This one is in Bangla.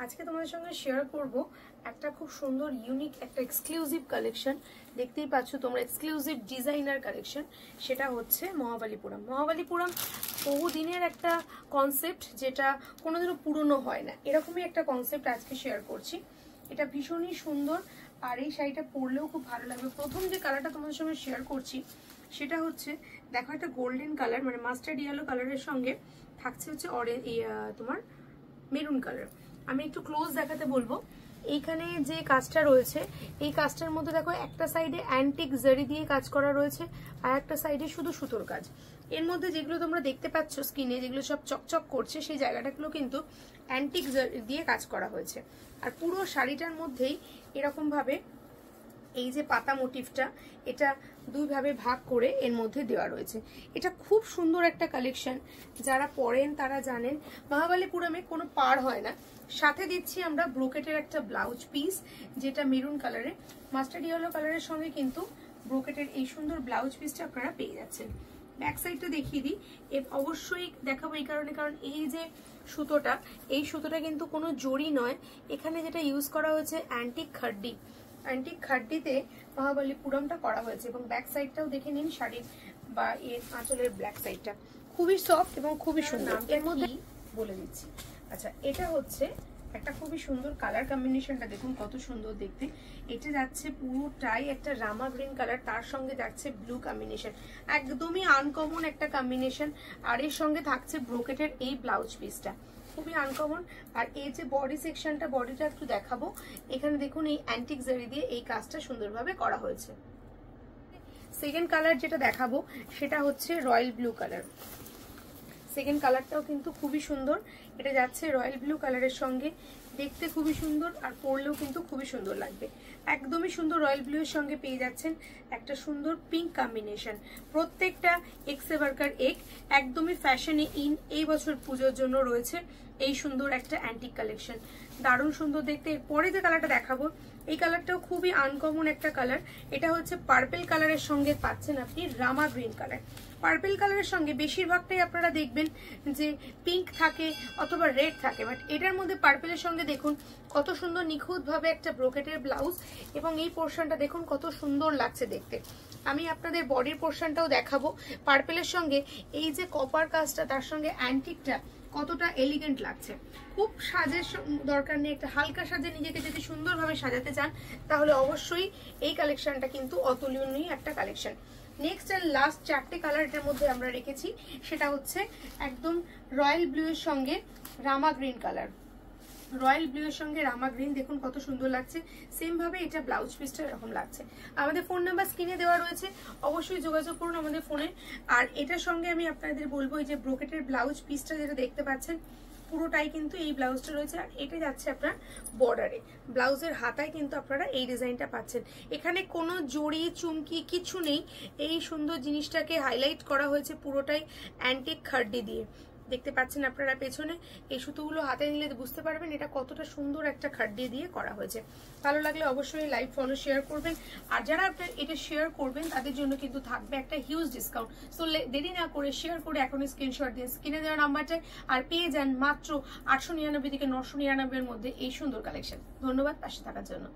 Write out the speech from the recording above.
আজকে তোমাদের সঙ্গে শেয়ার করব একটা খুব সুন্দর ইউনিক একটা এক্সক্লুসিভ কালেকশন। দেখতেই পাচ্ছ তোমরা, এক্সক্লুসিভ ডিজাইনার কালেকশন। সেটা হচ্ছে মহাবালিপুরম। মহাবালিপুরম বহুদিনের একটা কনসেপ্ট, যেটা কোনোদিনও পুরনো হয় না, এরকমই একটা কনসেপ্ট আজকে শেয়ার করছি। এটা ভীষণই সুন্দর, আর এই শাড়িটা পরলেও খুব ভালো লাগবে। প্রথম যে কালারটা তোমাদের সঙ্গে শেয়ার করছি সেটা হচ্ছে, দেখো, একটা গোল্ডেন কালার, মানে মাস্টার্ড ইয়েলো কালারের সঙ্গে থাকছে হচ্ছে তোমার মেরুন কালার। আমি একটু ক্লোজ দেখাতে বলবো। এইখানে যে কাজটা রয়েছে, এই কাজটার মধ্যে দেখো একটা সাইডে অ্যান্টিক জারি দিয়ে কাজ করা রয়েছে, আর একটা সাইডে শুধু সুতোর কাজ। এর মধ্যে যেগুলো তোমরা দেখতে পাচ্ছ স্ক্রিনে, যেগুলো সব চকচক করছে, সেই জায়গাটাগুলো কিন্তু অ্যান্টিক জারি দিয়ে কাজ করা হয়েছে। আর পুরো শাড়িটার মধ্যেই এরকম ভাবে এই যে পাতা মোটিভটা, এটা দুইভাবে ভাগ করে এর মধ্যে দেওয়া রয়েছে। এটা খুব সুন্দর একটা কালেকশন। যারা পরেন তারা জানেন মহাবালিপুরমে কোনো পার হয় না। সাথে দিচ্ছি আমরা ব্রোকেটের একটা ব্লাউজ পিস, যেটা মেরুন কালারে মাস্টার্ড ইয়েলো কালারের সঙ্গে কিন্তু ব্রোকেটের এই সুন্দর ব্লাউজ পিসটা আপনারা পেয়ে যাচ্ছেন। ব্যাক সাইডটা দেখিয়ে দিই, অবশ্যই দেখাবো এই কারণে, কারণ এই যে সুতোটা, এই সুতোটা কিন্তু কোনো জড়ি নয়। এখানে যেটা ইউজ করা হয়েছে অ্যান্টিক খাড্ডি, অ্যান্টিক খাড্ডিতে মহাবালিপুরমটা করা হয়েছে। এবং ব্যাক সাইডটাও দেখে নিন শাড়ির বা এর আঁচলের ব্ল্যাক সাইডটা খুবই সফট এবং খুবই সুন্দর। এর মধ্যে বলে দিচ্ছি, আচ্ছা, এটা হচ্ছে একটা খুবই সুন্দর কালার কম্বিনেশনটা দেখুন কত সুন্দর দেখতে। এটা যাচ্ছে পুরোটাই একটা রামা গ্রিন কালার, তার সঙ্গে যাচ্ছে ব্লু কম্বিনেশন, একদমই আনকমন একটা কম্বিনেশন। আর এর সঙ্গে থাকছে ব্রোকেটের এই ব্লাউজ পিসটা, খুবই আনকমন। আর এই যে বডি সেকশনটা, বডিটা একটু দেখাবো। এখানে দেখুন এই অ্যান্টিক জারি দিয়ে এই কাজটা সুন্দরভাবে করা হয়েছে। সেকেন্ড কালার যেটা দেখাবো সেটা হচ্ছে রয়্যাল ব্লু কালার। সেকেন্ড কালারটাও কিন্তু খুবই সুন্দর। এটা যাচ্ছে রয়্যাল ব্লু কালারের সঙ্গে, দেখতে খুবই সুন্দর, আর পরলেও কিন্তু খুবই সুন্দর লাগবে। একদমই সুন্দর রয়্যাল ব্লু এর সঙ্গে পেয়ে যাচ্ছেন একটা সুন্দর পিঙ্ক কম্বিনেশন। প্রত্যেকটা এক্স এবারকার একদমই ফ্যাশনে ইন এই বছর পুজোর জন্য রয়েছে এই সুন্দর একটা অ্যান্টিক কালেকশন, দারুণ সুন্দর দেখতে। এরপরে যে কালারটা দেখাবো, এই কালারটাও খুবই আনকমন একটা কালার। এটা হচ্ছে পার্পেল কালারের সঙ্গে পাচ্ছেন আপনি রামা গ্রিন কালার। পার্পেল কালারের সঙ্গে বেশিরভাগটাই আপনারা দেখবেন যে পিঙ্ক থাকে অথবা রেড থাকে, বাট এটার মধ্যে পার্পেলের সঙ্গে দেখুন কত সুন্দর নিখুঁতভাবে একটা ব্রোকেটের ব্লাউজ, এবং এই পোর্শনটা দেখুন কত সুন্দর লাগছে দেখতে। আমি আপনাদের বডির পোর্শনটাও দেখাবো। পার্পেলের সঙ্গে এই যে কপার কাজটা, তার সঙ্গে অ্যান্টিকটা কতটা এলিগেন্ট লাগছে। খুব সাজের দরকার নেই, একটা হালকা সাজে নিজেকে যদি সুন্দরভাবে সাজাতে চান, তাহলে অবশ্যই এই কালেকশনটা কিন্তু অতুলনীয় একটা কালেকশন। নেক্সট এন্ড লাস্ট চারটে কালার এটার মধ্যে আমরা রেখেছি, সেটা হচ্ছে একদম রয়্যাল ব্লু এর সঙ্গে রামা গ্রিন কালার। রয়্যাল ব্লু এর সঙ্গে রামা গ্রিন দেখুন কত সুন্দর লাগছে। সেম ভাবে এটা ব্লাউজ পিসটা এরকম লাগছে। আমাদের ফোন নাম্বার স্ক্রিনে দেওয়া রয়েছে, অবশ্যই যোগাযোগ করুন আমাদের ফোনে। আর এটার সঙ্গে আমি আপনাদের বলবো, এই যে ব্রোকেটের ব্লাউজ পিসটা যেটা দেখতে পাচ্ছেন, পুরোটাই কিন্তু এই ব্লাউজটা রয়েছে। আর এটা যাচ্ছে আপনার বর্ডারে, ব্লাউজের হাতায় কিন্তু আপনারা এই ডিজাইনটা পাচ্ছেন। এখানে কোনো জড়ি চুমকি কিছু নেই, এই সুন্দর জিনিসটাকে হাইলাইট করা হয়েছে পুরোটাই অ্যান্টিক খাড্ডি দিয়ে। দেখতে পাচ্ছেন আপনারা পেছনে এই সুতোগুলো হাতে নিলে বুঝতে পারবেন এটা কতটা সুন্দর একটা খাড্ডি দিয়ে করা হয়েছে। ভালো লাগলে অবশ্যই লাইক ফলো শেয়ার করবেন। আর যারা আপনার এটা শেয়ার করবেন তাদের জন্য কিন্তু থাকবে একটা হিউজ ডিসকাউন্ট। সো দেরি না করে শেয়ার করে এখনই স্ক্রিনশট দিয়ে স্ক্রিনে দেওয়া নাম্বারটায় আর পেয়ে যান মাত্র 899 থেকে 999 এর মধ্যে এই সুন্দর কালেকশন। ধন্যবাদ পাশে থাকার জন্য।